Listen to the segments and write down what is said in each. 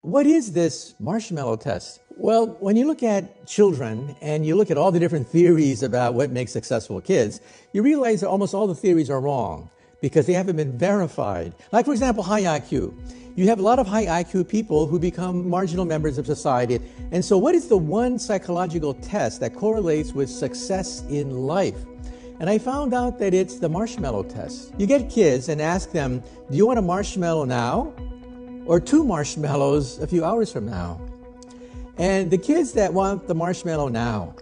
What is this marshmallow test? Well, when you look at children and you look at all the different theories about what makes successful kids, you realize that almost all the theories are wrong because they haven't been verified. Like, for example, high IQ. You have a lot of high IQ people who become marginal members of society. And so what is the one psychological test that correlates with success in life? And I found out that it's the marshmallow test. You get kids and ask them, do you want a marshmallow now or 2 marshmallows a few hours from now? And the kids that want the marshmallow now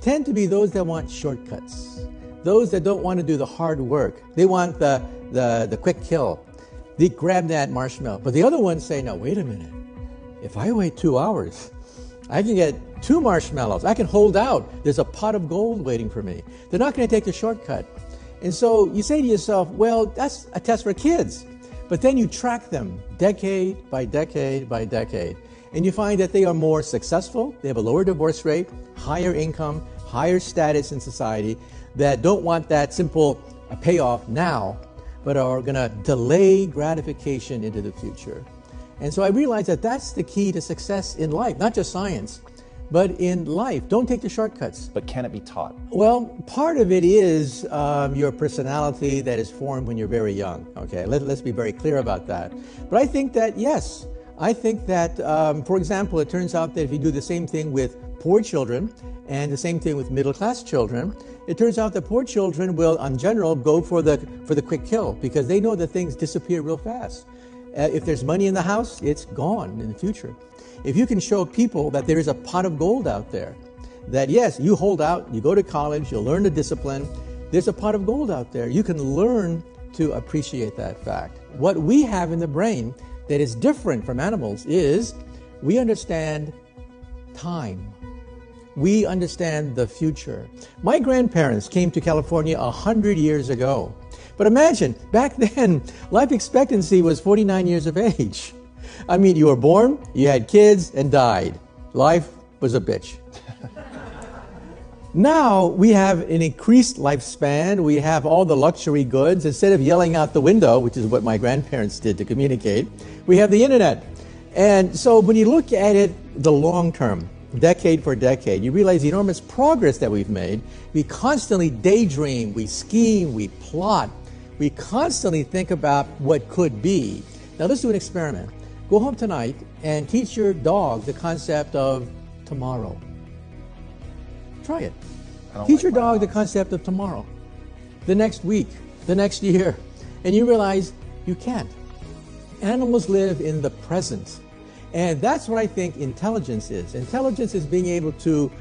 tend to be those that want shortcuts, those that don't want to do the hard work. They want the quick kill. They grab that marshmallow. But the other ones say, no, wait a minute. If I wait 2 hours, I can get 2 marshmallows. I can hold out. There's a pot of gold waiting for me. They're not going to take the shortcut. And so you say to yourself, well, that's a test for kids. But then you track them decade by decade by decade. And you find that they are more successful, they have a lower divorce rate, higher income, higher status in society, that don't want that simple payoff now, but are going to delay gratification into the future. And so I realized that that's the key to success in life, not just science, but in life. Don't take the shortcuts. But can it be taught? Well, part of it is your personality that is formed when you're very young. Okay, let's be very clear about that. But I think that, yes, I think that, for example, it turns out that if you do the same thing with poor children and the same thing with middle-class children, it turns out that poor children will, in general, go for the quick kill because they know that things disappear real fast. If there's money in the house, it's gone in the future. If you can show people that there is a pot of gold out there, that yes, you hold out, you go to college, you'll learn the discipline, there's a pot of gold out there. You can learn to appreciate that fact. What we have in the brain that is different from animals is we understand time. We understand the future. My grandparents came to California 100 years ago. But imagine, back then, life expectancy was 49 years of age. I mean, you were born, you had kids, and died. Life was a bitch. Now we have an increased lifespan. We have all the luxury goods. Instead of yelling out the window, which is what my grandparents did to communicate, we have the internet. And so when you look at it the long term, decade for decade, you realize the enormous progress that we've made. We constantly daydream, we scheme, we plot. We constantly think about what could be. Now let's do an experiment. Go home tonight and teach your dog the concept of tomorrow. Try it. Teach your dog the concept of tomorrow, the next week, the next year, and you realize you can't. Animals live in the present, and that's what I think intelligence is. Intelligence is being able to